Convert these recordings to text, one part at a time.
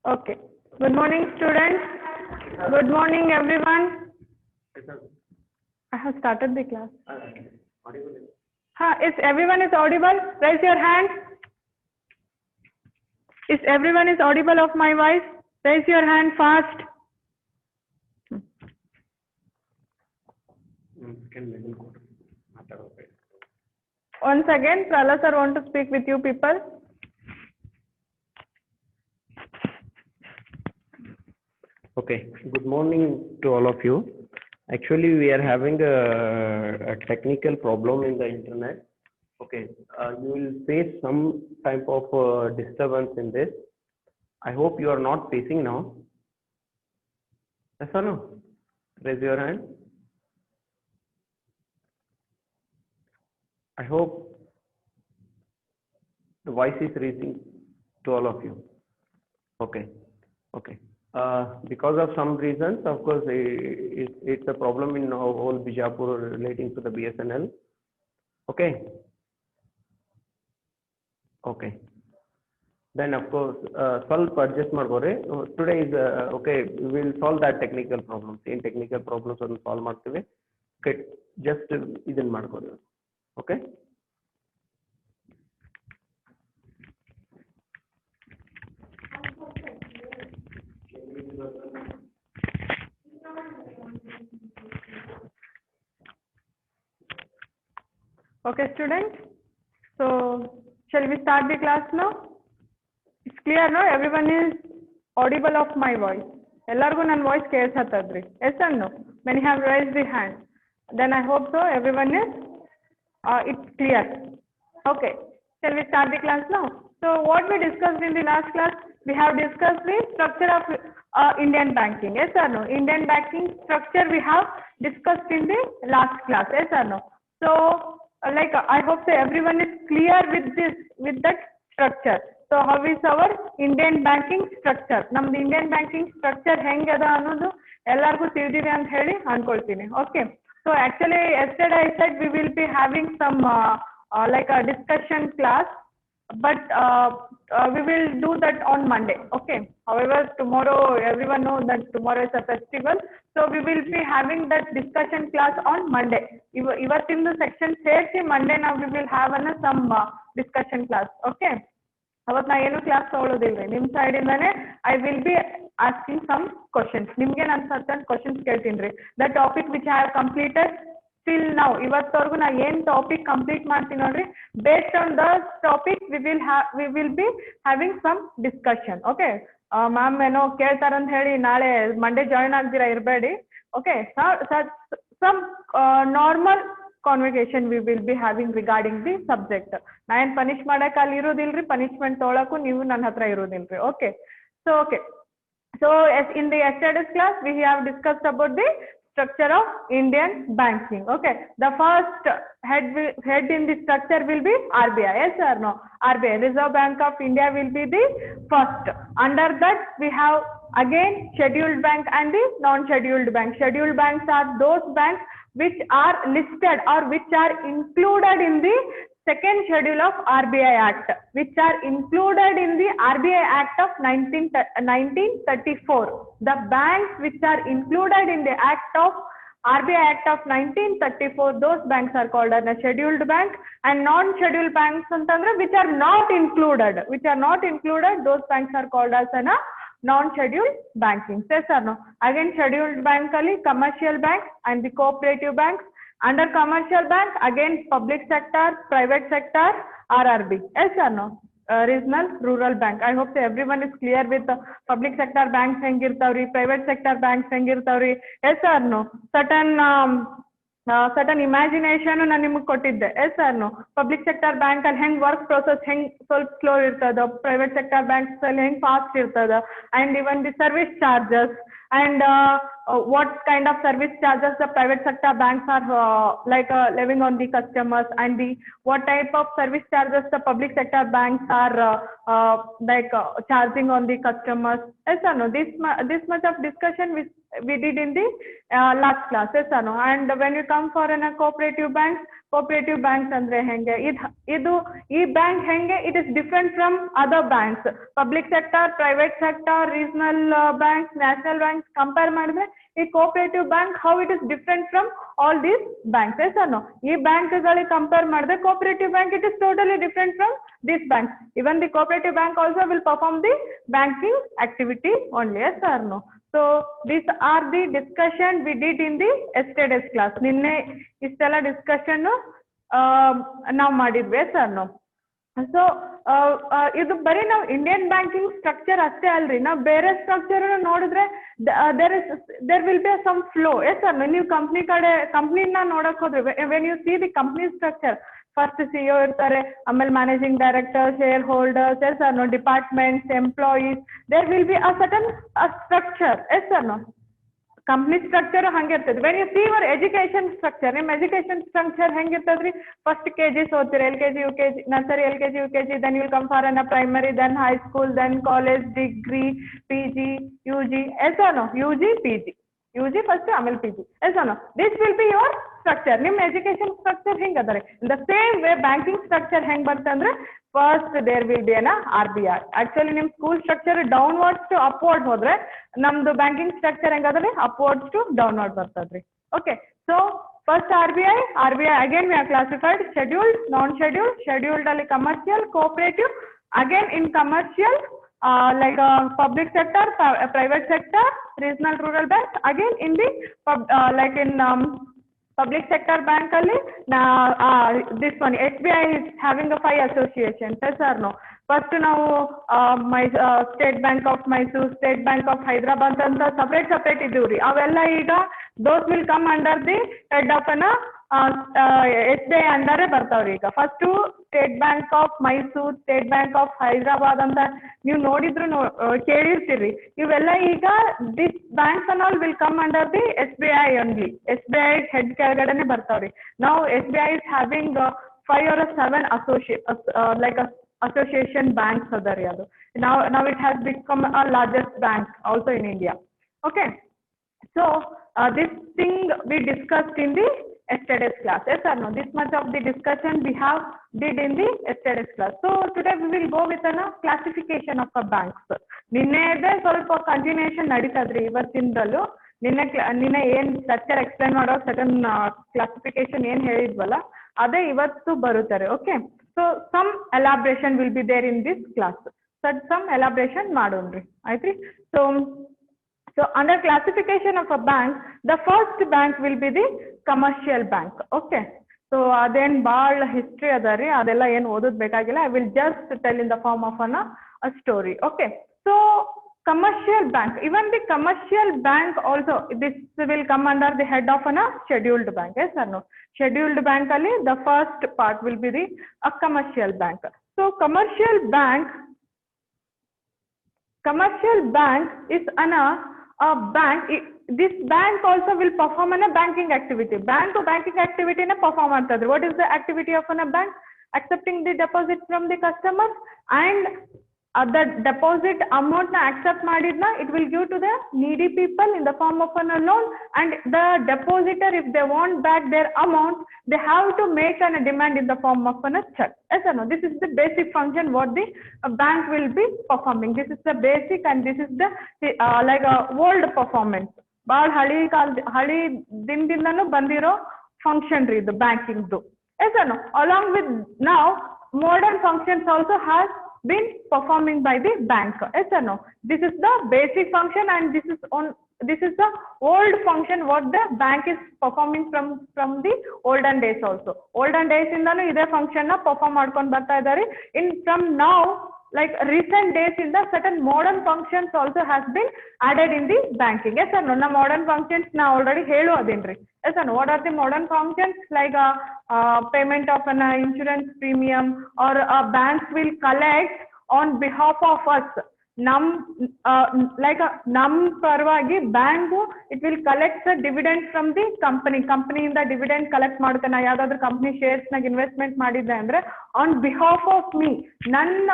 Okay. Good morning, students. Good morning, everyone. I have started the class. Is everyone is audible? Raise your hand. Is everyone is audible of my voice? Raise your hand fast. Once again, Prala sir want to speak with you people. Okay, good morning to all of you. Actually, we are having a technical problem in the internet. Okay, you will face some type of disturbance in this. I hope you are not facing now. Yes or no? Raise your hand. I hope the voice is reaching to all of you. Okay, okay. Because of some reasons, of course, it's a problem in whole Bijapur relating to the BSNL. Okay. Okay. Then of course, solve adjust ಮಾಡ್ಬೋರಿ. Today is okay. We will solve that technical problems. In technical problems ಅನ್ನು solve ಮಾಡ್ತೀವಿ. Okay. Just ಇದನ್ನ ಮಾಡ್ಕೊಳ್ಳಿ. Okay. Okay, students. So, shall we start the class now? It's clear, no? Everyone is audible of my voice. Ellargu nan voice ಕೇಳಿಸತ್ತದ್ರಿ. Yes or no? Many have raised the hand. Then I hope so. Everyone is. It's clear. Okay. Shall we start the class now? So, what we discussed in the last class, we have discussed the structure of Indian banking. Yes or no? Indian banking structure we have discussed in the last class. Yes or no? So, I hope so everyone is clear with that structure. So how is our Indian banking structure? Namdu Indian banking structure hengada annodu ellargu ತಿಳಿದಿದೆ ಅಂತ ಹೇಳಿ ಅನ್ಕೊಳ್ತೀನಿ. Okay. So actually yesterday I said we will be having some a discussion class, but we will do that on Monday. Okay. However, tomorrow everyone knows that tomorrow is a festival, so we will be having that discussion class on Monday. Ivattin section ಸೇರಿಸಿ Monday now we will have some discussion class. Okay. ಅವತ್ತು ನಾ ಏನು class ತಗೊಳ್ಳೋದಿಲ್ಲ ನಿಮ್ಮ side ಇಂದಾನೆ I will be asking some questions ನಿಮ್ಗೆ ನಾನು certain questions ಕೇಳ್ತೀನಿ ರೀ the topic which I have completed still ನಾವು ಇವತ್ತವರೆಗೂ ನಾ ಏನು ಟಾಪಿಕ್ ಕಂಪ್ಲೀಟ್ ಮಾಡ್ತೀನಿ ನೋಡ್ರಿ based on the topic we will be having some discussion okay ma'am ಏನೋ ಕೇಳ್ತಾರಂತ ಹೇಳಿ ನಾಳೆ ಮಂಡೇ ಜಾಯಿನ್ ಆಗ್ದಿರಾ ಇರಬೇಡಿ okay some normal conversation we will be having regarding the subject. Na en punish ಮಾಡಕ್ಕೆ ಅಲ್ಲಿ ಇರೋದಿಲ್ರಿ punishment ತೊಳಕು ನೀವು ನನ್ನ ಹತ್ರ ಇರೋದಿಲ್ರಿ okay so as in the yesterday's class we have discussed about the structure of Indian banking. Okay, the first head in the structure will be RBI. Yes or no? RBI, Reserve Bank of India, will be the first. Under that we have again scheduled bank and the non-scheduled bank. Scheduled banks are those banks which are listed or which are included in the second schedule of RBI Act, which are included in the RBI Act of 1934. The banks which are included in the Act of RBI Act of 1934, those banks are called as a scheduled bank, and non-scheduled banks which are not included, those banks are called as a non-scheduled banking. Yes or no? Again, scheduled bank ali commercial banks and the cooperative banks. Under commercial bank, again public sector, private sector, RRB. Yes or no? Regional rural bank. I hope so everyone is clear with the public sector banks hengirtavri, private sector banks hengirtavri. Yes or no? Certain imagination ನಾನು ನಿಮಗೆ ಕೊಟ್ಟಿದ್ದೆ. Yes or no? Public sector bank ಅಲ್ಲಿ ಹೆಂಗ್ work process ಹೆಂಗ್ ಸ್ವಲ್ಪ slow ಇರ್ತದ, private sector banks ಅಲ್ಲಿ ಹೆಂಗ್ ಫಾಸ್ಟ್ ಇರ್ತದ, and even the service charges and what kind of service charges the private sector banks are levying on the customers, and the what type of service charges the public sector banks are charging on the customers. Yes or no? This much of discussion we did in the last class, yes or no? And when you come for a cooperative banks andre henge idu ee bank henge it is different from other banks, public sector, private sector, regional banks, national banks compare madidre ee cooperative bank how it is different from all these banks, yes or no? Ee bank gali compare madidre cooperative bank it is totally different from these banks. Even the cooperative bank also will perform the banking activity only, yes or no? So these are the discussion we did in the yesterday's class. Ninne istella discussion ನಾವು ಮಾಡಿದ್ವಿ, sir ನಾವು. So ಇದು ಬರೀ ನಾವು Indian banking structure ಅಷ್ಟೇ ಅಲ್ರಿ, ನಾವು ಬೇರೆ ಸ್ಟ್ರಕ್ಚರ್ ನೋಡಿದ್ರೆ there will be some flow, yes sir. ನೀವು ಕಂಪ್ನಿನ ನೋಡಕ್ ಹೋದ್ರೆ when you see the company structure, first CEO ಇರ್ತಾರೆ, ಆಮೇಲೆ managing director, shareholders, yes sir no, departments, employees, there will be a certain structure, yes sir no. Company structure ಹಂಗಿರ್ತದೆ. When you see your education structure, ನಿಮ್ಮ education structure ಹೆಂಗಿರ್ತದ್ರಿ? First KG ಓದ್ತೀರಿ, LKG UKG, nursery LKG UKG, then you will come for an primary, then high school, then college, degree, PG, UG, yes or no? UG first, ಆಮೇಲೆ PG, yes or no? This will be your structure. ನಿಮ್ಮ education structure ಹಿಂಗೆ ಅದರಿ. In the same way banking structure ಹೆಂಗೆ ಬರ್ತದೆ ಅಂದ್ರೆ first there will be RBI. Actually ನಿಮ್ಮ school structure downwards to upward ಹೋದ್ರೆ ನಮ್ದು ಬ್ಯಾಂಕಿಂಗ್ ಸ್ಟ್ರಕ್ಚರ್ ಹೆಂಗದ್ರಿ? ಅಪ್ವರ್ಡ್ಸ್ ಟು ಡೌನ್ವರ್ಡ್ ಬರ್ತದ್ರಿ. Okay, so first RBI again we are classified scheduled, non scheduled. Scheduled ಅಲ್ಲಿ commercial, cooperative, again in commercial like public sector, private sector, regional rural banks, again in the like in public sector bank alli this one SBI is having a 5 associations, yes or no? First ನಾವು State Bank of Mysore, State Bank of Hyderabad ಅಂತ separate ಇದ್ದೀವ್ರಿ. ಅವೆಲ್ಲ ಈಗ those will come under the head of an SBI ಅಂಡರೇ ಬರ್ತಾವ್ರಿ. ಈಗ first State Bank of Mysore, State Bank of Hyderabad ಅಂತ ನೀವು ನೋಡಿದ್ರು ಕೇಳಿರ್ತೀರಿ. ಇವೆಲ್ಲ ಈಗ this banks and all will come under the SBI only. SBI head ಕೆಳಗಡೆನೆ ಬರ್ತಾವ್ರಿ. ನಾವು SBI is having 5 or 7 like association banks are there. Now it has become a largest bank also in India. Okay, so this thing we discussed in the yesterday's class, yes or no? This much of the discussion we have did in the yesterday's class. So today we will go with a classification of a banks. ನಿನ್ನೆದೇ ಸ್ವಲ್ಪ continuation ನಡೀತದ್ರಿ ಇವತ್ತಿಂದಲೂ. ನಿನ್ನೆ ಏನ್ structure explain ಮಾಡೋ sudden classification ಏನ್ ಹೇಳಿದ್ವಲ್ಲ ಅದೇ ಇವತ್ತು ಬರುತ್ತಾರೆ. Okay, so some elaboration will be there in this class. So some elaboration ಮಾಡೋಣ್ರಿ, ಆಯ್ತ್ರಿ. So under classification of a bank, the first bank will be the commercial bank. Okay, so ಅದೇನ್ ಭಾಳ history ಅದ ರೀ, ಅದೆಲ್ಲ ಏನು ಓದೋದ್ ಬೇಕಾಗಿಲ್ಲ. I will just tell in the form of a story. Okay, so commercial bank, even the commercial bank also this will come under the head of a scheduled bank, yes or no? Scheduled bank ali the first part will be the commercial bank. So commercial bank is a bank. This bank also will perform a banking activity. Banking activity na perform antadri. What is the activity of a bank? Accepting the deposit from the customer, and the deposit amount na accept madidna it will give to the needy people in the form of a loan, and the depositor if they want back their amount they have to make a demand in the form of a check, yes or no? This is the basic function what the bank will be performing. This is the basic, and this is the like a old performance. Bahal hali dinದಿಂದನೂ ಬಂದಿರೋ function ರೀ ಇದು banking ದು, yes or no? Along with now modern functions also has been performing by the bank, yes or no? This is the basic function, and this is the old function what the bank is performing from the olden days also. Olden days indanu ide function na perform ಮಾಡ್ಕೊಂಡು ಬರ್ತಾ ಇದ್ದಾರೆ. In from now like recent days in the certain modern functions also has been added in the banking, yes or no? Na modern functions na already ಹೇಳು ಅದೇನ್ರಿ, yes or no? What are the modern functions? Like payment of an insurance premium, or banks will collect on behalf of us. Nam parvagi bank it will collect the dividend from the company ಇಂದ dividend collect ಮಾಡುತ್ತೆ. ನಾ ಯಾವ್ದಾದ್ರು company shares ನಾಗ investment ಮಾಡಿದ್ದೆ ಅಂದ್ರೆ on behalf of me, ನನ್ನ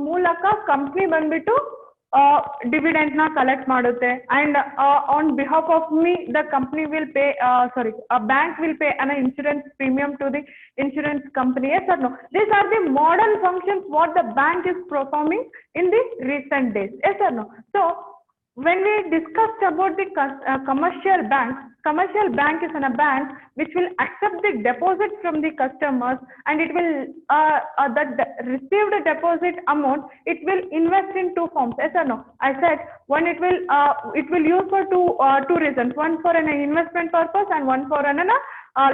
ಮೂಲಕ company ಬಂದ್ಬಿಟ್ಟು dividend na collect ಮಾಡುತ್ತೆ, and on behalf of me the company will pay, a bank will pay an insurance premium to the insurance company. Yes or no? These are the modern functions what the bank is performing in the recent days. Yes or no? So when we discussed about the commercial bank is a bank which will accept the deposit from the customers, and it will received deposit amount, it will invest in two forms. Yes or no? I said one, it will use for two reasons, one for an investment purpose and one for an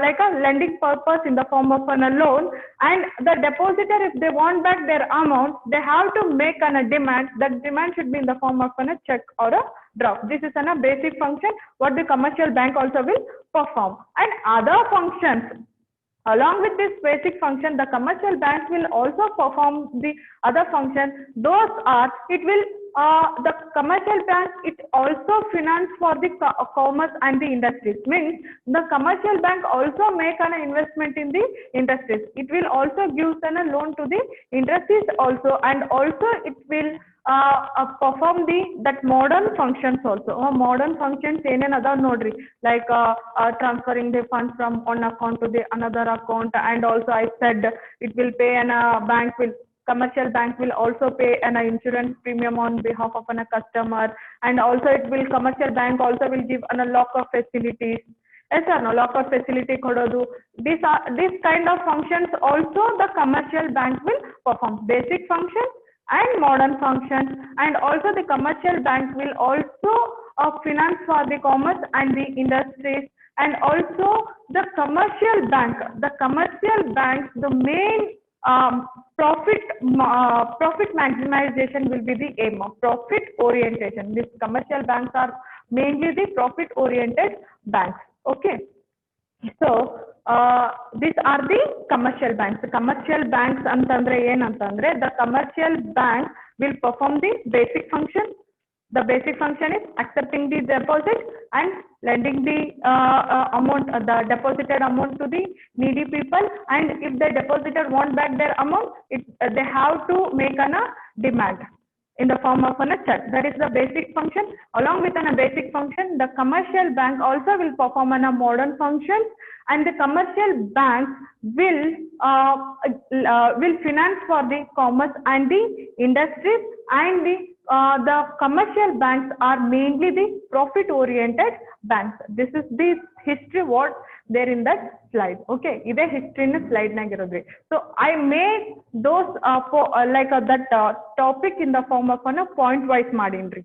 like a lending purpose in the form of a loan. And the depositor, if they want back their amount, they have to make a demand. That demand should be in the form of a check or a draft. This is a basic function what the commercial bank also will perform. And other functions, along with this basic function, the commercial banks will also perform the other functions. Those are, it will the commercial bank, it also finance for the commerce and the industries. Means the commercial bank also make an investment in the industries. It will also give a loan to the industries also, and also it will perform that modern functions also. Modern functions ಏನೇನ್ ಅದಾವ ನೋಡ್ರಿ, like transferring the funds from one account to the another account, and also I said it will pay, and commercial bank will also pay an insurance premium on behalf of a customer, and also commercial bank also will give a locker facilities. Yes or no? Locker facility kododu. These kind of functions also the commercial bank will perform. Basic functions and modern functions, and also the commercial bank will also finance for the commerce and the industries, and also the commercial banks, the main profit maximization will be the aim of profit orientation. These commercial banks are mainly the profit oriented banks. Okay, so these are the commercial banks. The commercial banks antandre ಏನಂತಂದ್ರೆ, the commercial bank will perform the basic function. The basic function is accepting the deposit and lending the amount, the deposited amount to the needy people, and if the depositor want back their amount, they have to make a demand in the form of a check. That is the basic function. Along with a basic function, the commercial bank also will perform a modern function, and the commercial bank will finance for the commerce and the industries, and the commercial banks are mainly the profit oriented banks. This is the history what there in that slide. Okay, ide history in slide nagirodri. So I made those that topic in the form of a point wise madinri.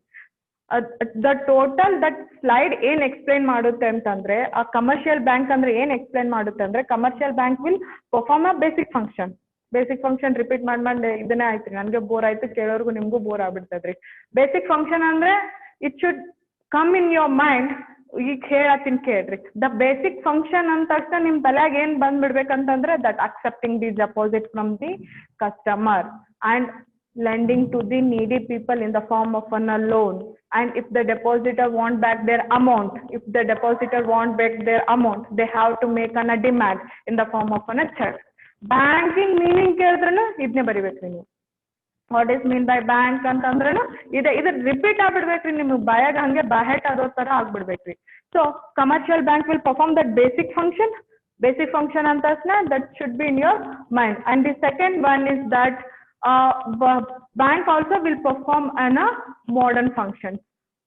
The total that slide ಏನ್ explain ಮಾಡುತ್ತೆ ಅಂತಂದ್ರೆ, ಆ commercial bank ಅಂದ್ರೆ ಏನ್ explain ಮಾಡುತ್ತೆ ಅಂದ್ರೆ, commercial bank will perform a basic function repeat ಮಾಡಿ ಇದನ್ನೇ ಆಯ್ತು, ನನಗೆ ಬೋರ್ ಆಯ್ತು, ಕೇಳೋರ್ಗು ನಿಮ್ಗೂ ಬೋರ್ ಆಗ್ಬಿಡ್ತದ್ರಿ. ಬೇಸಿಕ್ ಫಂಕ್ಷನ್ ಅಂದ್ರೆ it should come in your mind. ಈಗ ಹೇಳತ್ತೀನಿ ಕೇಳ್ರಿ, ದ ಬೇಸಿಕ್ ಫಂಕ್ಷನ್ ಅಂದ ತಕ್ಷಣ ನಿಮ್ ತಲೆಯಾಗ ಏನ್ ಬಂದ್ಬಿಡ್ಬೇಕಂತಂದ್ರೆ, that accepting the deposit from the customer and lending to the needy people in the form of a loan. And if the depositor want back their amount, they have to make a demand in the form of a check. Banking meaning ಕೇಳಿದ್ರಲ್ಲ ಇದನ್ನೇ ಬರಿಬೇಕ್ರಿ ನೀವು. What is mean by bank ಅಂತಂದ್ರೂ ಇದು repeat ಆಗ್ಬಿಡ್ಬೇಕ್ರಿ, ನಿಮ್ಗೆ ಬಾಯಾಗ ಹಂಗೆ ಬಾಹೆಟ್ ಆದೋ ತರ ಆಗ್ಬಿಡ್ಬೇಕ್ರಿ. So commercial bank will perform that basic function ಅಂತ ತಕ್ಷಣ that should be in your mind. And the second one is that bank also will perform an modern function.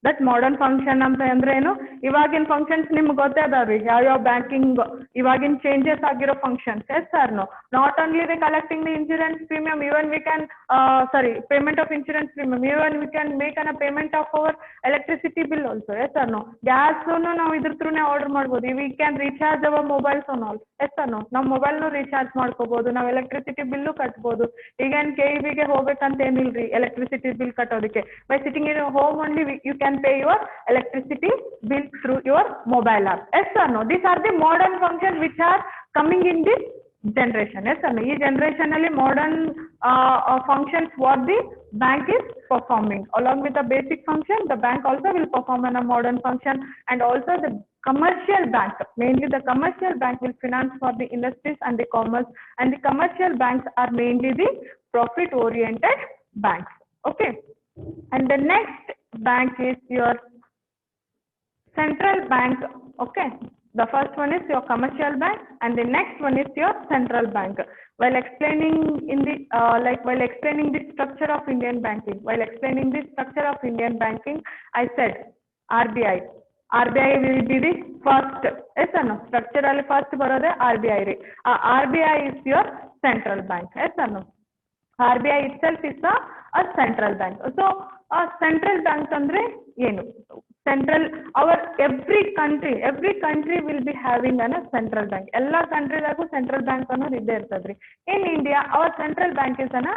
That modern function ಅಂತ ಅಂದ್ರೆ ಏನು, ಇವಾಗಿನ ಫಂಕ್ಷನ್ಸ್ ನಿಮ್ಗೆ ಗೊತ್ತೇ ಅದಾವ್ರಿ, ಯಾವ ಬ್ಯಾಂಕಿಂಗ್ ಇವಾಗಿನ ಚೇಂಜಸ್ ಆಗಿರೋ functions. Yes sir no, not only the collecting the insurance premium, even we can payment of insurance premium, even we can make an payment of our electricity bill also. Yes sir no, gas ನಾವು ಇದ್ರ ಥ್ರೂನೇ order ಮಾಡ್ಬೋದು. We can recharge our mobiles on all. Yes sir no, ನಾವು ಮೊಬೈಲ್ನು recharge ಮಾಡ್ಕೋಬಹುದು, ನಾವು electricity bill ಕಟ್ಬೋದು. ಈಗೇನು KEB ಹೋಗ್ಬೇಕಂತ ಏನಿಲ್ರಿ ಎಲೆಕ್ಟ್ರಿಸಿಟಿ ಬಿಲ್ ಕಟ್ಟೋದಕ್ಕೆ. By sitting in home only you can pay your electricity bill through your mobile app. Yes or no? These are the modern functions which are coming in this generation. Yes or no? This generation alli modern functions what the bank is performing. Along with the basic function, the bank also will perform a modern function. And also the commercial bank, mainly the commercial bank will finance for the industries and the commerce, and the commercial banks are mainly the profit oriented banks. Okay. and the next bank is your central bank. Okay, the first one is your commercial bank and the next one is your central bank. While explaining in the while explaining the structure of Indian banking, I said RBI. RBI will be the first. Yes or no? Structurally first barode RBI re. RBI is your central bank. Yes or no? RBI itself is a central bank. So a central bank andre ಏನು? Central, our every country will be having a central bank. Alla country dagu central bank ಅನ್ನೋದು ಇದ್ದೇ ಇರ್ತದ್ರಿ. In India, our central bank is an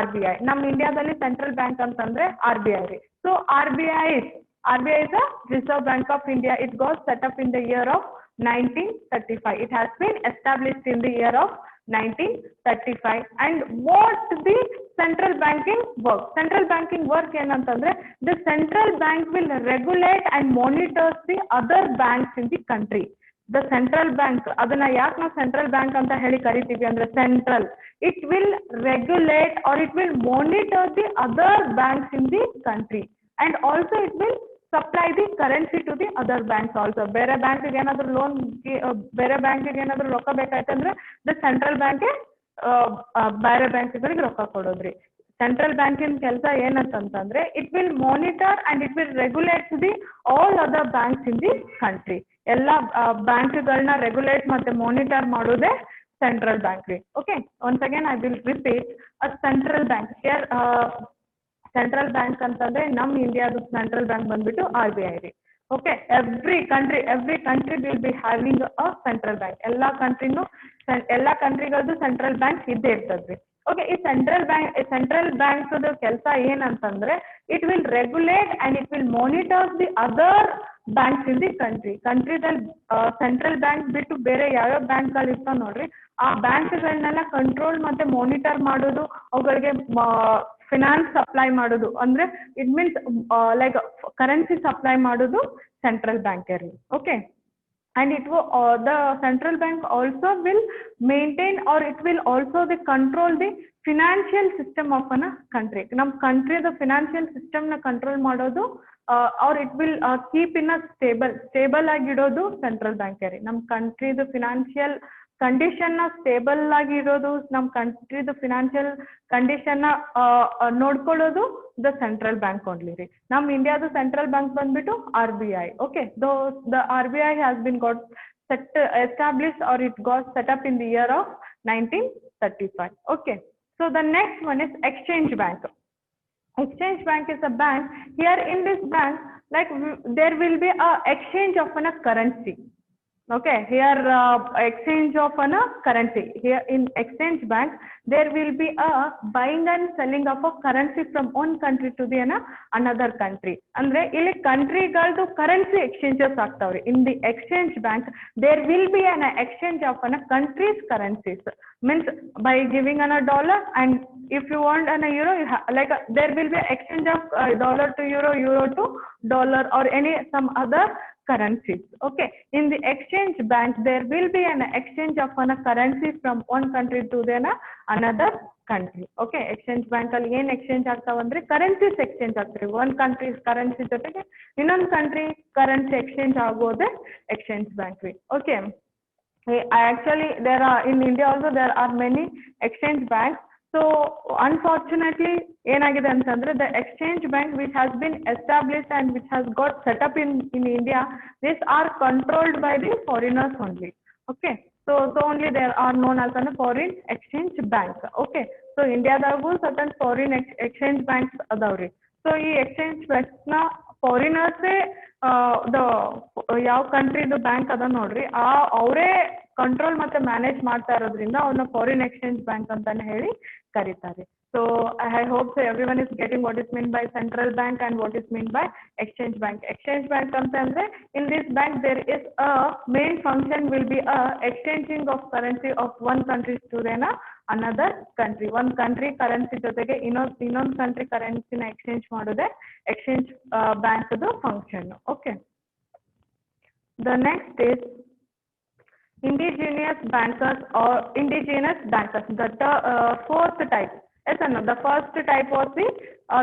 RBI. ನಮ್ಮ ಇಂಡಿಯಾದಲ್ಲಿ central bank ಅಂತಂದ್ರೆ RBI ರೀ. So RBI is a Reserve Bank of India. It got set up in the year of 1935. It has been established in the year of 1935. And what the central banking work? Central banking work ಏನಂತಂದ್ರೆ the central bank will regulate and monitor the other banks in the country. The central bank, ಅದನ್ನ ಯಾಕೆ ನಾವು central bank ಅಂತ ಹೇಳಿ ಕರಿತೀವಿ ಅಂದ್ರೆ central, it will regulate or it will monitor the other banks in the country and also it will supply the currency to the other banks also. ಬೇರೆ bank ಏನಾದ್ರು loan, ಬೇರೆ ಬ್ಯಾಂಕ್ ಏನಾದ್ರು ರೊಕ್ಕ ಬೇಕಾಯ್ತಂದ್ರೆ the central bank ಬೇರೆ ಬ್ಯಾಂಕ್ಗಳಿಗೆ ರೊಕ್ಕ ಕೊಡೋದ್ರಿ. Central ಬ್ಯಾಂಕಿನ ಕೆಲಸ ಏನಂತಂದ್ರೆ it will monitor and it will regulate the all other banks in the country. ಎಲ್ಲ ಬ್ಯಾಂಕ್ಗಳನ್ನ ರೆಗ್ಯುಲೇಟ್ ಮತ್ತೆ ಮಾನಿಟರ್ ಮಾಡೋದೇ ಸೆಂಟ್ರಲ್ ಬ್ಯಾಂಕ್ ರೀ. Okay, once again I will repeat, a central bank here central bank ಅಂತಂದ್ರೆ ನಮ್ಮ ಇಂಡಿಯಾದ ಸೆಂಟ್ರಲ್ ಬ್ಯಾಂಕ್ ಬಂದ್ಬಿಟ್ಟು RBI ರೀ. Okay, every country will be having a central bank. ಎಲ್ಲಾ ಕಂಟ್ರಿಗಳದ್ದು ಸೆಂಟ್ರಲ್ ಬ್ಯಾಂಕ್ ಇದ್ದೇ ಇರ್ತದ್ರಿ. ಓಕೆ, ಈ ಸೆಂಟ್ರಲ್ ಬ್ಯಾಂಕ್ ಕೆಲಸ ಏನಂತಂದ್ರೆ it will regulate and it will monitor the other banks in the ಕಂಟ್ರಿದಲ್ಲಿ ಸೆಂಟ್ರಲ್ ಬ್ಯಾಂಕ್ ಬಿಟ್ಟು ಬೇರೆ ಯಾವ್ಯಾವ ಬ್ಯಾಂಕ್ಗಳು ಇರ್ತಾವ ನೋಡ್ರಿ, ಆ ಬ್ಯಾಂಕ್ಗಳನ್ನೆಲ್ಲ ಕಂಟ್ರೋಲ್ ಮತ್ತೆ ಮಾನಿಟರ್ ಮಾಡೋದು, ಅವುಗಳಿಗೆ ಫಿನಾನ್ಸ್ ಸಪ್ಲೈ ಮಾಡೋದು, ಅಂದ್ರೆ it means like currency supply ಮಾಡೋದು ಸೆಂಟ್ರಲ್ ಬ್ಯಾಂಕ್ ರೀ. Okay, and the central bank also will maintain or it will also control the financial system of a country. Nam country the financial system na control ಮಾಡೋದು or it will keep in a stable ಆಗಿಡೋದು central bank ರೀ. ನಮ್ಮ country the financial condition ನ stable ಆಗಿರೋದು, ನಮ್ಮ ಕಂಟ್ರಿದು financial condition ನ ನೋಡ್ಕೊಳ್ಳೋದು the central bank only ರೀ. ನಮ್ಮ ಇಂಡಿಯಾದ ಸೆಂಟ್ರಲ್ ಬ್ಯಾಂಕ್ ಬಂದ್ಬಿಟ್ಟು RBI. Okay, the RBI has been got established or it got set up in the year of 1935. Okay, so the next one is Exchange Bank. Exchange Bank is a bank. Here in this bank, like there will be a exchange of a currency. Okay, here exchange of a currency. Here in Exchange Bank, there will be a buying and selling of a currency from one country to the another country. Andre ಇಲ್ಲಿ countryಗಳದ್ದು currency exchanges ಆಗ್ತಾವ್ರಿ. In the Exchange Bank, there will be an exchange of a country's currencies. Means by giving a dollar and if you want an euro, like there will be exchange of dollar to euro, euro to dollar or some other currencies. Okay, in the Exchange Bank there will be an exchange of a currency from one country to the another country. Okay, Exchange Bank ಅಲ್ಲಿ ಏನ್ exchange ಆಗ್ತಾವಂದ್ರೆ currencies exchange ಆಗ್ತಾರೆ. One country currency ಜೊತೆಗೆ ಇನ್ನೊಂದು country currency exchange ಆಗೋದೇ Exchange Bank ರೀ. Okay, actually there are in India also there are many exchange banks. So unfortunately ಏನಾಗಿದೆ ಅಂತಂದ್ರೆ the Exchange Bank which has been established and which has got set up in India, these are controlled by the foreigners only. Okay, so only there are known as a foreign exchange bank. Okay, so India dagu certain foreign exchange banks adavri. So ಈ exchange banks na foreigners ಯಾವ ಕಂಟ್ರಿದು bank ಅದ ನೋಡ್ರಿ, ಅವರೇ control ಮತ್ತೆ manage ಮಾಡ್ತಾ ಇರೋದ್ರಿಂದ ಅವ್ರನ್ನ foreign exchange bank ಅಂತಾನೆ ಹೇಳಿ ಕರೀತಾರೆ. So I hope so everyone is getting what is meant by central bank and what is meant by Exchange Bank. Exchange Bank ಅಂತಂದ್ರೆ in this bank there is a main function will be a exchanging of currency of one country to another country. One country currency ಜೊತೆಗೆ ಇನ್ನೊಂದು country currency ನ exchange ಮಾಡೋದೇ Exchange Bank ದು function. Okay, the next is indigenous bankers or indigenous bankers. The fourth type. Yes or no? The first type was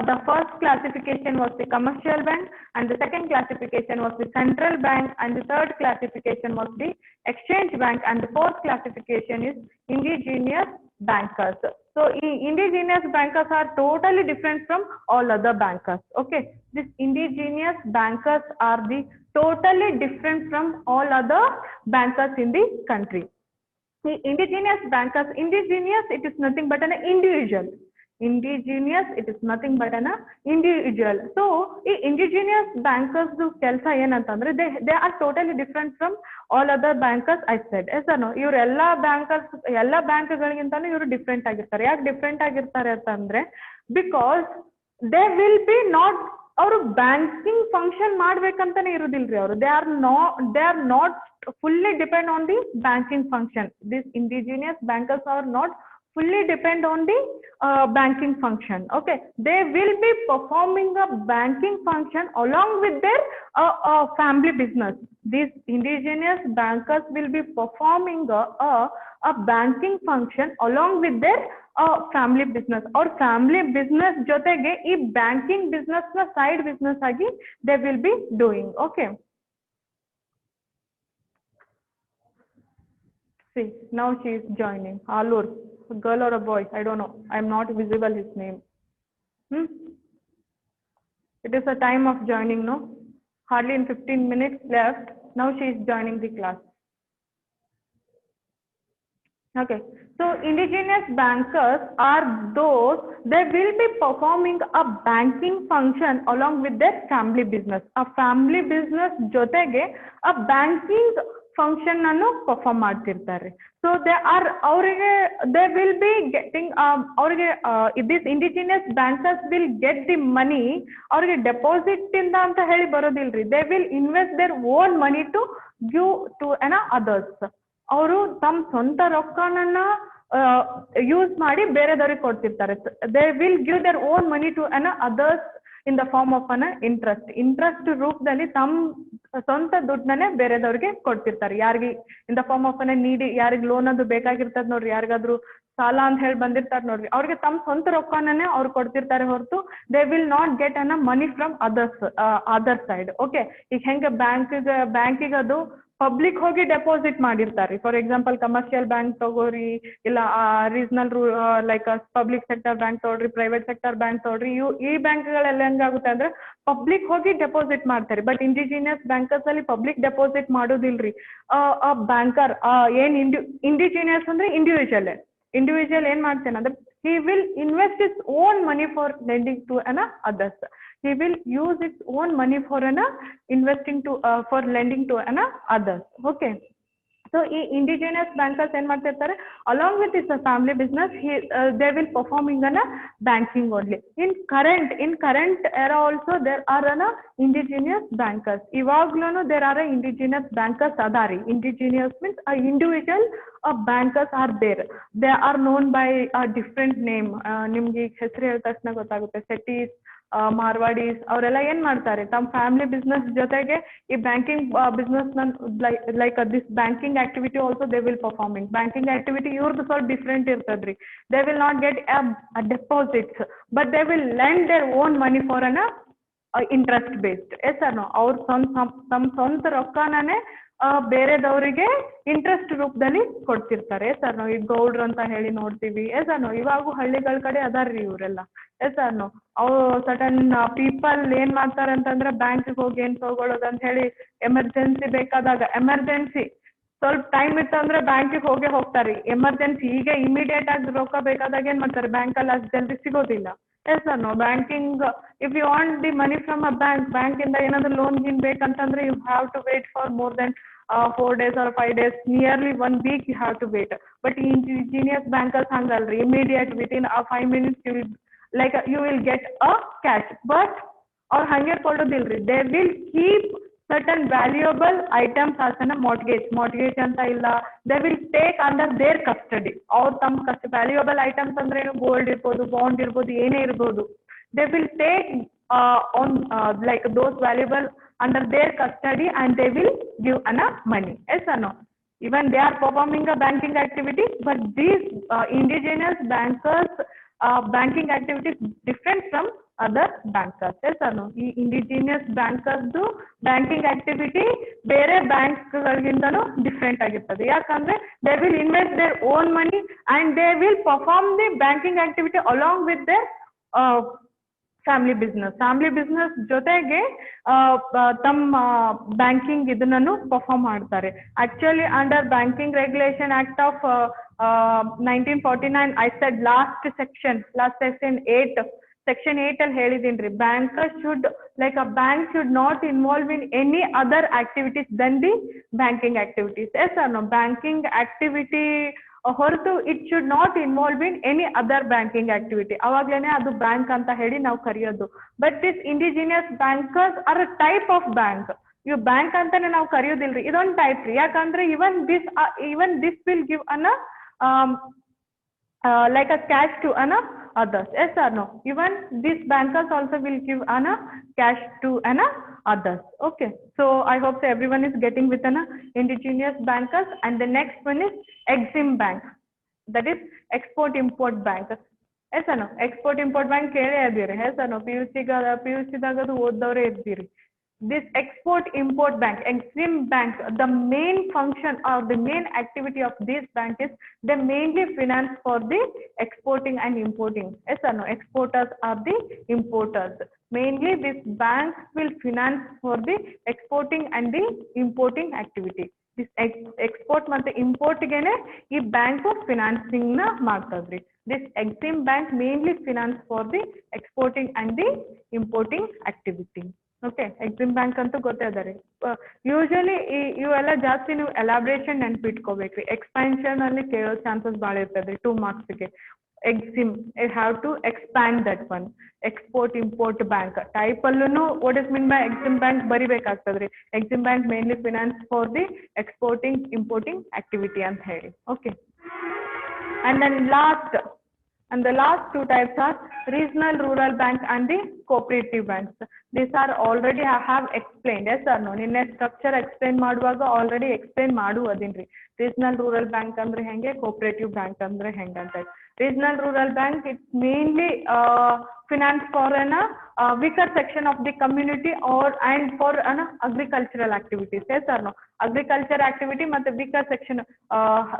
the first classification was the commercial bank, and the second classification was the central bank, and the third classification was the exchange bank, and the fourth classification is indigenous bankers. So indigenous bankers are totally different from all other bankers. Okay, these indigenous bankers are the totally different from all other bankers in the country. The indigenous bankers, indigenous, it is nothing but an individual. Indigenous, it is nothing but an individual. So indigenous bankers do kelsa ಏನಂತಂದ್ರೆ they are totally different from all other bankers. I said yes or no? ಇವ್ರು ಎಲ್ಲಾ bankers ಎಲ್ಲಾ ಬ್ಯಾಂಕ್ಗಳಿಗಿಂತಾನು ಇವರು different ಆಗಿರ್ತಾರೆ. ಯಾಕೆ different ಆಗಿರ್ತಾರೆ ಅಂತಂದ್ರೆ because they will be not ಅವರು ಬ್ಯಾಂಕಿಂಗ್ ಫಂಕ್ಷನ್ ಮಾಡ್ಬೇಕಂತಾನೆ ಇರುದಿಲ್ರಿ ಅವರು. They are not fully depend on the banking function. These indigenous bankers are not fully depend on the banking function. Okay, they will be performing a banking function along with their family business. These indigenous bankers will be performing a banking function along with their family business or family business jotege ee banking business na side business agi they will be doing. Okay, see, now she is joining. Alur, a girl or a boy? I don't know. I'm not visible his name. It is a time of joining, no? Hardly in 15 minutes left. Now she is joining the class. Okay. So indigenous bankers are those, they will be performing a banking function along with their family business. A family business jotege a banking function ಅನ್ನು perform ಮಾಡ್ತಿರ್ತಾರೆ. So they will be getting ಅವರಿಗೆ this indigenous bankers will get the money ಅವರಿಗೆ deposit ಇಂದ ಅಂತ ಹೇಳಿ ಬರೋದಿಲ್ರಿ. they will invest their own money to give to others. ಅವರು ತಮ್ಮ ಸ್ವಂತ ರೊಕ್ಕನನ್ನ ಯೂಸ್ ಮಾಡಿ ಬೇರೆದವ್ರಿಗೆ ಕೊಡ್ತಿರ್ತಾರೆ. they will give their own money to others in the form of interest ರೂಪದಲ್ಲಿ ತಮ್ಮ ಸ್ವಂತ ದುಡ್ಡನ್ನೇ ಬೇರೆದವ್ರಿಗೆ ಕೊಡ್ತಿರ್ತಾರೆ. ಯಾರಿಗೆ ಇನ್ ದ ಫಾರ್ಮ್ ಆಫ್ ನೀಡಿ, ಯಾರಿಗೆ ಲೋನ್ ಅದು ಬೇಕಾಗಿರ್ತದೆ ನೋಡ್ರಿ, ಯಾರಿಗಾದ್ರು ಸಾಲ ಅಂತ ಹೇಳಿ ಬಂದಿರ್ತಾರೆ ನೋಡ್ರಿ, ಅವ್ರಿಗೆ ತಮ್ಮ ಸ್ವಂತ ರೊಕ್ಕನೇ ಅವ್ರು ಕೊಡ್ತಿರ್ತಾರೆ ಹೊರತು they will not get money from other side. Okay, ಈಗ ಹೆಂಗೆ ಬ್ಯಾಂಕಿಗೆ ಅದು ಪಬ್ಲಿಕ್ ಹೋಗಿ ಡೆಪಾಸಿಟ್ ಮಾಡಿರ್ತಾರೆ. ಫಾರ್ ಎಕ್ಸಾಂಪಲ್ ಕಮರ್ಷಿಯಲ್ ಬ್ಯಾಂಕ್ ತಗೋರಿ, ಇಲ್ಲ regional like public sector bank ತಗೊಳ್ರಿ, ಪ್ರೈವೇಟ್ ಸೆಕ್ಟರ್ ಬ್ಯಾಂಕ್ ತಗೊಳ್ರಿ, ಈ ಬ್ಯಾಂಕ್ಗಳೆಲ್ಲ ಹೆಂಗಾಗುತ್ತೆ ಅಂದ್ರೆ ಪಬ್ಲಿಕ್ ಹೋಗಿ ಡೆಪಾಸಿಟ್ ಮಾಡ್ತಾರೆ. ಬಟ್ ಇಂಡಿಜಿನಿಯಸ್ ಬ್ಯಾಂಕರ್ಸ್ ಅಲ್ಲಿ ಪಬ್ಲಿಕ್ ಡೆಪಾಸಿಟ್ ಮಾಡೋದಿಲ್ರಿ. ಬ್ಯಾಂಕರ್ ಏನ್ ಇಂಡಿಜಿನಿಯಸ್ ಅಂದ್ರೆ ಇಂಡಿವಿಜುವಲ್ ಏನ್ ಮಾಡ್ತೇನೆ ಅಂದ್ರೆ he will invest his own money for lending to others. He will use its own money for investing to for lending to others. Okay, so indigenous bankers ಏನ್ ಮಾಡ್ತಿರ್ತಾರೆ, along with his family business they will performing banking only. In current era also there are indigenous bankers. ಇವಾಗ್ಲೂ there are indigenous bankers adari. Indigenous means individual bankers are there. They are known by a different name. ನಿಮ್ಗೆ ಹೆಸರು ಹೇಳಿದ ತಕ್ಷಣ ಗೊತ್ತಾಗುತ್ತೆ. ಸೆಟೀಸ್, ಮಾರ್ವಾಡೀಸ್ ಅವರೆಲ್ಲ ಏನ್ ಮಾಡ್ತಾರೆ, ತಮ್ಮ ಫ್ಯಾಮಿಲಿ ಬಿಸ್ನೆಸ್ ಜೊತೆಗೆ ಈ banking business like this banking activity also they will performing. Banking activity ಇವ್ರದ್ದು ಸ್ವಲ್ಪ ಡಿಫ್ರೆಂಟ್ ಇರ್ತದ್ರಿ. They will not get deposits but they will lend their own money for interest based. Yes or no? ಅವ್ರ ತಮ್ಮ ಸ್ವಂತ ರೊಕ್ಕನೇ ಬೇರೆದವರಿಗೆ interest ರೂಪದಲ್ಲಿ ಕೊಡ್ತಿರ್ತಾರೆ. S or no? ಈಗ ಗೌಡ್ರು ಅಂತ ಹೇಳಿ ನೋಡ್ತೀವಿ. Yes or no? ಇವಾಗೂ ಹಳ್ಳಿಗಳ ಕಡೆ ಅದಾರ್ರಿ ಇವರೆಲ್ಲ. Yes or no? ಅವು ಸಡನ್ ಪೀಪಲ್ ಏನ್ ಮಾಡ್ತಾರೆ ಅಂತಂದ್ರೆ ಬ್ಯಾಂಕಿಗೆ ಹೋಗಿ ಏನ್ ತಗೊಳ್ಳೋದು ಅಂತ ಹೇಳಿ ಎಮರ್ಜೆನ್ಸಿ ಬೇಕಾದಾಗ, ಎಮರ್ಜೆನ್ಸಿ ಸ್ವಲ್ಪ ಟೈಮ್ ಇತ್ತು ಅಂದ್ರೆ ಬ್ಯಾಂಕಿಗೆ ಹೋಗ್ತಾರೆ. ಎಮರ್ಜೆನ್ಸಿ ಈಗ ಇಮಿಡಿಯೇಟ್ ಆಗಿ ರೊಕ್ಕ ಬೇಕಾದಾಗ ಏನ್ ಮಾಡ್ತಾರೆ, ಬ್ಯಾಂಕಲ್ಲಿ ಅಷ್ಟು ಜಲ್ದಿ ಸಿಗೋದಿಲ್ಲ. Yes or no? Banking if you want the money from a bank ಇಂದ ಏನಾದ್ರು ಲೋನ್ ಗೀನ್ ಬೇಕಂತಂದ್ರೆ you have to wait for more then 4 days or 5 days, nearly 1 week you have to wait. But indigenous bankers hangalri, immediate within 5 minutes you will get a cash. But or hange kododilri, they will keep certain valuable items as mortgage anta illa, they will take under their custody. Or some valuable items andre gold irbodu, bond irbodu, ene irbodu, they will take on like those valuable under their custody and they will give money. Yes or no? Even they are performing a banking activity, but these indigenous bankers banking activities different from other bankers. Yes or no? ಈ indigenous bankers banking activity ಬೇರೆ ಬ್ಯಾಂಕ್ಗಳಿಗಿಂತನೂ different ಆಗಿರ್ತದೆ. ಯಾಕಂದ್ರೆ they will invest their own money and they will perform the banking activity along with their family business ಜೊತೆಗೆ ತಮ್ಮ banking ಇದನ್ನು perform ಮಾಡ್ತಾರೆ. Actually under banking regulation act of 1949 I said last section 8 section 8 ಅಲ್ಲಿ ಹೇಳಿದೀನಿ, banker should like a bank should not involve in any other activities then the banking activities. Yes or no? Banking activity ಹೊರತು it should not involve in any other banking activity. ಅವಾಗ್ಲೇನೆ ಅದು bank ಅಂತ ಹೇಳಿ ನಾವು ಕರೆಯೋದು. But this indigenous bankers R a type of bank. ಇವು bank ಅಂತಾನೆ ನಾವು ಕರೆಯೋದಿಲ್ರಿ, ಇದೊಂದು ಟೈಪ್ ರೀ. ಯಾಕಂದ್ರೆ even this will give an like a cash to others. Yes or no? Even these bankers also will give cash to others. Okay, so I hope so everyone is getting with indigenous bankers. And the next one is Exim Bank, that is Export Import Bank. Yes or no? Export Import Bank kele adire. Yes or no? PUC dagadu oddavre irdiri. This Export Import Bank, Exim Bank, the main function or the main activity of this bank is they mainly finance for the exporting and importing. Yes or no? Exporters are the importers. Mainly this bank will finance for the exporting and the importing activity. This export ಮತ್ತೆ import ಗೆನೆ ಈ bank financing ನ ಮಾಡ್ತದ್ರಿ. This Exim Bank mainly finance for the exporting and the importing activity. Okay, Exim bank ಅಂತೂ ಗೊತ್ತೇ ಅದ ರೀ. Usually ಇವೆಲ್ಲ ಜಾಸ್ತಿ ನೀವು ಎಲಾಬ್ರೇಷನ್ ನೆನ್ಪಿಟ್ಕೋಬೇಕ್ರಿ. ಎಕ್ಸ್ಪ್ಯಾನ್ಷನ್ ಅಲ್ಲಿ ಕೇಳೋ ಚಾನ್ಸಸ್ ಭಾಳ ಇರ್ತದೆ 2 ಮಾರ್ಕ್ಸ್ಗೆ. EXIM I have to expand that one. Export import bank type ಅಲ್ಲೂ what is mean by EXIM bank ಬರಿಬೇಕಾಗ್ತದ್ರಿ. EXIM bank mainly finance for the exporting importing activity ಅಂತ ಹೇಳಿ. Okay, and then the last two types are regional rural bank and the cooperative banks. These are already I have explained. Yes or no? Ninne structure explain ಮಾಡುವಾಗ already explain ಮಾಡುವುದಿನ್ರಿ. Regional rural bank ಅಂದ್ರೆ ಹೆಂಗೆ, cooperative bank ಅಂದ್ರೆ ಹೆಂಗೆ ಅಂತ. Regional rural bank, it's mainly finance for an weaker section of the community and for an agricultural activities. Yes or no? Agriculture activity ಮತ್ತೆ weaker section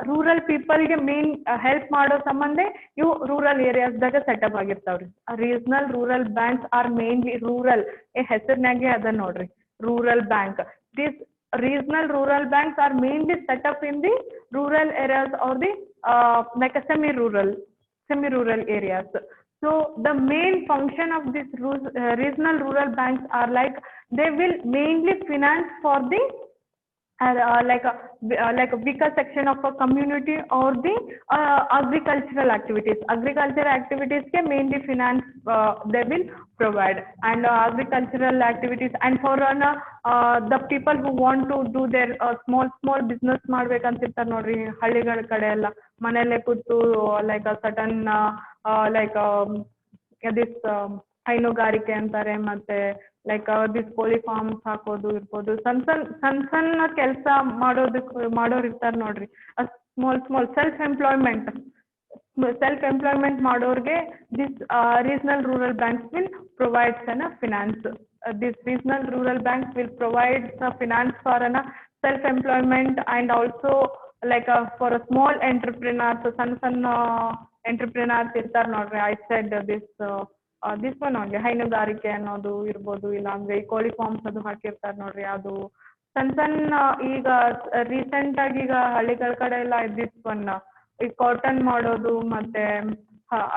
rural ಪೀಪಲ್ಗೆ main help ಮಾಡೋ ಸಂಬಂಧ ಇವು ರೂರಲ್ ಏರಿಯಾಸ್ದಾಗ setup ಆಗಿರ್ತಾವ್ರಿ. Regional rural banks are mainly rural, ಹೆಸರಿನಾಗೆ ಅದ ನೋಡ್ರಿ, rural bank. This regional rural banks are mainly set up in the rural areas or the like a semi-rural areas. So the main function of this regional rural banks are like they will mainly finance for the like a weaker section of a community or the agricultural activities. Agricultural activities ke mainly finance they will provide, and agricultural activities, and for the people who want to do their small business ಮಾಡ್ಬೇಕಂತಿರ್ತಾರೆ ನೋಡ್ರಿ ಹಳ್ಳಿಗಳ ಕಡೆ ಎಲ್ಲ, ಮನೆಯಲ್ಲೇ ಕೂತು like a certain like this ಹೈನುಗಾರಿಕೆ ಅಂತಾರೆ, ಮತ್ತೆ like this ಕೋಳಿ ಫಾರ್ಮ್ಸ್ ಹಾಕೋದು ಇರ್ಬೋದು, ಸಣ್ಣ ಕೆಲಸ ಮಾಡೋರು ಇರ್ತಾರೆ ನೋಡ್ರಿ, ಸ್ಮಾಲ್ ಸೆಲ್ಫ್ ಎಂಪ್ಲಾಯ್ಮೆಂಟ್ ಮಾಡೋರ್ಗೆ this regional rural banks will provides finance. This regional rural banks will provide finance for self employment and also like for a small entrepreneurs, ಸಣ್ಣ entrepreneurs ಇರ್ತಾರೆ ನೋಡ್ರಿ. I said this one only ಹೈನುಗಾರಿಕೆ ಅನ್ನೋದು ಇರ್ಬೋದು, ಇಲ್ಲ ಅಂದ್ರೆ ಈ ಕೋಳಿ ಫಾರ್ಮ್ಸ್ ಅದು ಹಾಕಿರ್ತಾರೆ ನೋಡ್ರಿ, ಅದು ಸಣ್ಣ ಈಗ ರೀಸೆಂಟ್ ಆಗಿ ಈಗ ಹಳ್ಳಿಗಳ ಕಡೆ ಎಲ್ಲ ದಿಸ್ ಒನ್ ಈ ಕಾಟನ್ ಮಾಡೋದು ಮತ್ತೆ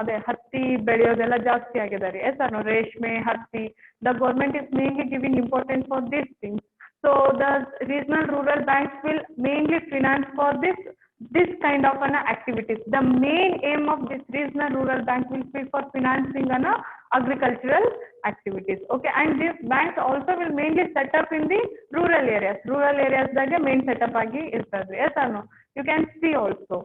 ಅದೇ ಹತ್ತಿ ಬೆಳೆಯೋದೆಲ್ಲ ಜಾಸ್ತಿ ಆಗಿದೆ ರೀ. ಎಸ್ ನೋ, ರೇಷ್ಮೆ, ಹತ್ತಿ. The government is mainly giving importance for this things. So the regional rural banks will mainly finance for this kind of activities. The main aim of this regional rural bank will be for financing agricultural activities. Okay, and these banks also will mainly set up in the rural areas that the main setup agi irtadri. Yes or no? You can see also.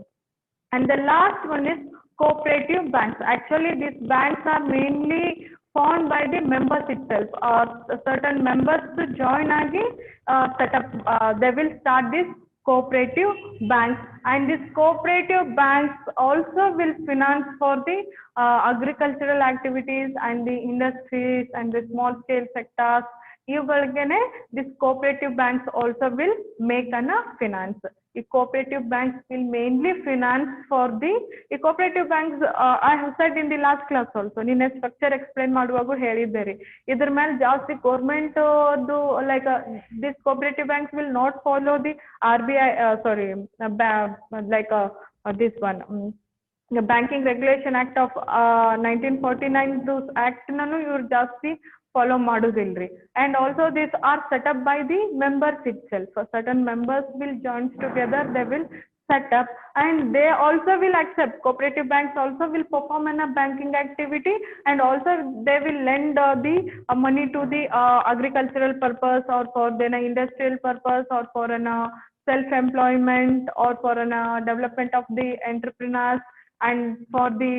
And the last one is cooperative banks. Actually these banks are mainly formed by the members itself, or certain members to join agi set up, they will start this cooperative banks, and these cooperative banks also will finance for the agricultural activities and the industries and the small scale sectors. ಇವುಗಳಿಗೆನೆ this cooperative banks also will make an finance. The cooperative banks will mainly finance for the cooperative banks. I have said in the last class also, ನಿನ್ನೆ structure explain ಮಾಡುವಾಗ ಹೇಳಿದ್ದೆ ರೀ, ಇದ್ರ ಮೇಲೆ ಜಾಸ್ತಿ government like this cooperative banks will not follow the RBI this one the Banking Regulation Act of 1949 those act nanu ಇವ್ರು ಜಾಸ್ತಿ follow ಮಾಡುದಿಲ್ರಿ. And also these are set up by the members itself. So certain members will join together, they will set up, and they also will accept, cooperative banks also will perform in a banking activity, and also they will lend the money to the agricultural purpose, or for the industrial purpose, or for an self employment, or for an development of the entrepreneurs, and for the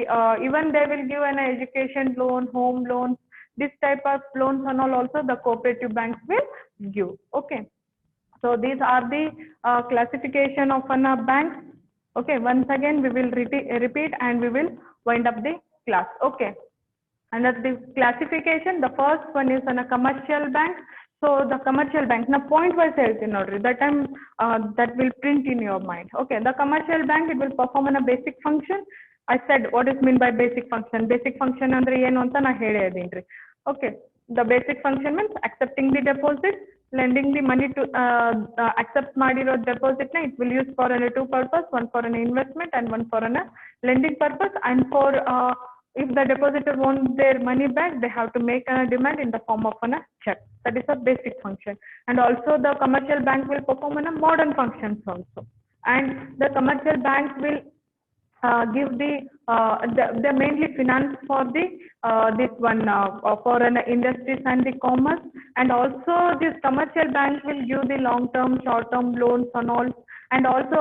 even they will give an education loan, home loans, this type of loans and all also the cooperative banks will give. Okay, so these are the classification of an banks. Okay, once again we will repeat and we will wind up the class. Okay, under the classification, the first one is a commercial bank. So the commercial bank, now point wise ಹೇಳ್ತೀನಿ ನೋಡ್ರಿ, that time that will print in your mind. Okay, the commercial bank, it will perform in a basic function. I said what is mean by basic function. Basic function ಅಂದ್ರೆ ಏನು ಅಂತ ನಾ ಹೇಳಿದೀನಿ. Okay, the basic function means accepting the deposit, lending the money to accept ಮಾಡಿರೋ deposit na, it will use for a two purpose, one for an investment and one for a lending purpose, and for if the depositor wants their money back, they have to make a demand in the form of a check. That is a basic function. And also the commercial bank will perform in a modern functions also, and the commercial bank will give the mainly finance for the this one for an industries and the commerce, and also this commercial bank will give the long term, short term loans and all. And also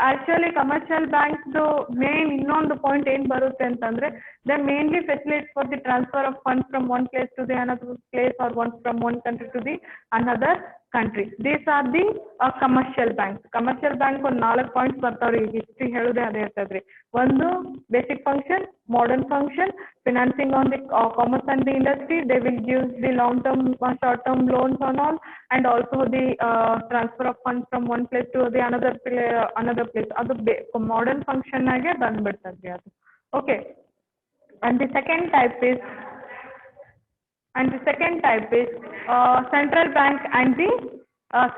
actually commercial banks the main ಇನ್ನೊಂದು point ಏನು ಬರುತ್ತೆ ಅಂತಂದ್ರೆ, they mainly facilitate for the transfer of funds from one place to the another place, or one from one country to the another country. These are the commercial banks. Commercial bank ಒಂದು 4 points ಬರ್ತಾವ್ರಿ, history ಹೇಳುದೇ ಅದೇ ಇರ್ತದ್ರಿ. ಒಂದು basic function, modern function, financing on the commerce and the industry, they will give the long term, short term loans and all, and also the transfer of funds from one place to the another place. ಅದು modern function ಆಗೆ ಬಂದ್ಬಿಡ್ತದ್ರಿ ಅದು. Okay, and the second type is central bank and the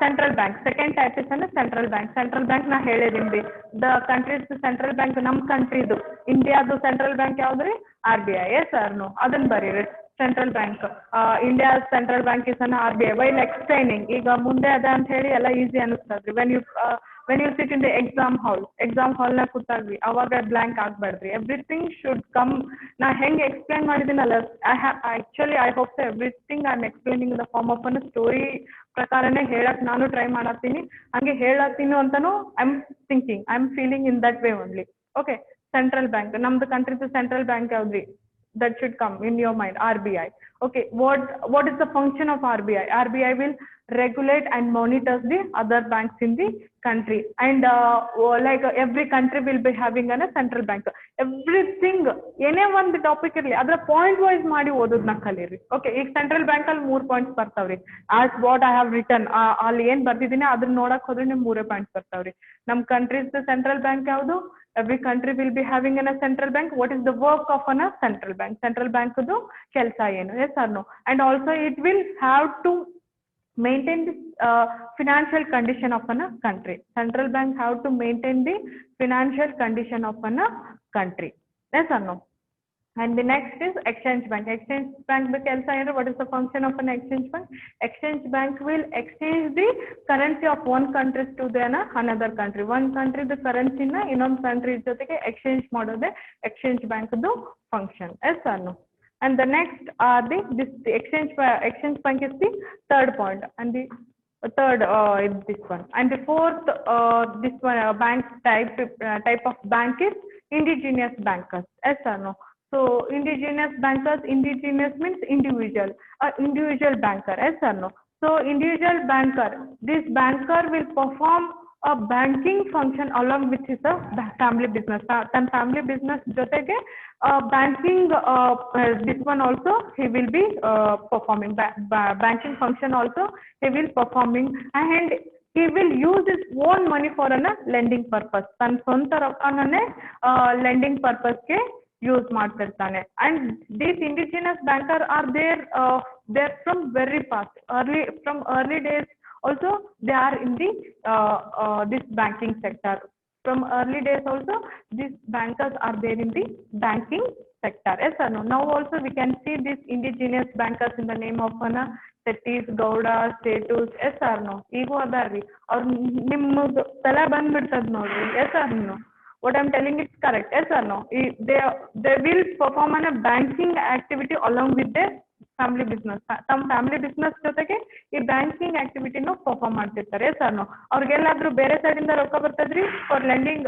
central bank. Second type is central bank. Central bank na ಹೇಳಿದೀನಿ. The country's central bank, ನಮ್ಮ ಕಂಟ್ರಿದು ಇಂಡಿಯಾದು central bank ಯಾವ್ದ್ರಿ? RBI. yes or no? ಅದನ್ನ ಬರೀರಿ. Central bank, India's central bank is an RBI. While explaining, ಈಗ ಮುಂದೆ ಅದ ಅಂತ ಹೇಳಿ ಎಲ್ಲ easy ಅನಿಸ್ತದ್ರಿ. when you sit in the exam hall ನ ಕೂತಾಗ್ರಿ, ಅವಾಗ blank ಆಗ್ಬಾರ್ದ್ರಿ. everything should come. ನಾ ಹೆಂಗ್ explain ಮಾಡಿದ್ದೀನಲ್ಲ, I hope so everything I am explaining in the form of a story ಪ್ರಕಾರನೇ ಹೇಳಕ್ ನಾನು ಟ್ರೈ ಮಾಡತ್ತೀನಿ. ಹಂಗೆ ಹೇಳತ್ತೀನಿ ಅಂತಾನು I'm feeling in that way only. Okay, central bank, ನಮ್ದು ಕಂಟ್ರಿದು central bank ಯಾವ್ದ್ರಿ? That should come in your mind, RBI. Okay, what is the function of RBI? RBI will regulate and monitors the other banks in the country, and like every country will be having a central bank. Everything ಏನೇ ಒಂದು topic ಇರಲಿ ಅದರ point wise ಮಾಡಿ ಓದೋದನ್ನ ಕಲೀರಿ. Okay, ಈಗ central bank ಅಲ್ಲಿ 3 points ಬರ್ತಾವ್ರಿ. As what I have return, ಅಲ್ಲಿ ಏನ್ ಬರ್ದಿದ್ದೀನಿ ಅದನ್ನ ನೋಡಕ್ ಹೋದ್ರೆ ನಿಮ್ಗೆ 3 ಪಾಯಿಂಟ್ಸ್ ಬರ್ತಾವ್ರಿ. ನಮ್ ಕಂಟ್ರೀಸ್ ಸೆಂಟ್ರಲ್ ಬ್ಯಾಂಕ್ ಯಾವುದು? Every country will be having a central bank. What is the work of a central bank? Central bank do kelsa enu? Yes or no? And also it will have to maintain the financial condition of a country. Central bank have to maintain the financial condition of a country. Yes or no? And the next is exchange bank. Exchange bank the kelsa enu? What is the function of an exchange bank? Exchange bank will exchange the currency of one country to the another country. One country the currency na ಇನ್ನೊಂದು country ಜೊತೆಗೆ exchange ಮಾಡೋದೇ exchange bank ದು function. Yes or no? And the next are the exchange bank is the third point, and the third is this one, and the fourth this one bank type of bank is indigenous bankers. Yes or no? So indigenous bankers, indigenous means individual banker. Yes or no? So individual banker, this banker will perform banking function along with is family business. ತನ್ನ family business ಜೊತೆಗೆ banking this one also he will be performing banking function also he will performing and he will use his own money for a lending purpose. ತನ್ನ ಸ್ವಂತ ರೊಕ್ಕನೇ lending purpose ಗೆ use ಮಾಡ್ತಿರ್ತಾನೆ. and these indigenous banker are there from very past from early days also they are in the this banking sector. From early days also these bankers are there in the banking sector. Yes or no? Now also we can see these indigenous bankers in the name of Settis, Gowdas, Setus. Yes or no? Ego ಅದಾರ್ರಿ ಅವ್ರು ನಿಮ್ಮದು ತಲೆ ಬಂದ್ಬಿಡ್ತದ ನೋಡ್ರಿ. Yes or no? What I'm telling is correct. Yes or no? They will perform a banking activity along with their family business. ತಮ್ಮ family business ಜೊತೆಗೆ ಈ banking ಆಕ್ಟಿವಿಟಿನೂ perform ಮಾಡ್ತಿರ್ತಾರೆ. Yes or no? ಅವ್ರಿಗೆಲ್ಲಾದ್ರೂ ಬೇರೆ ಸೈಡಿಂದ ರೊಕ್ಕ ಬರ್ತದ್ರಿ ಫಾರ್ ಲೆಂಡಿಂಗ್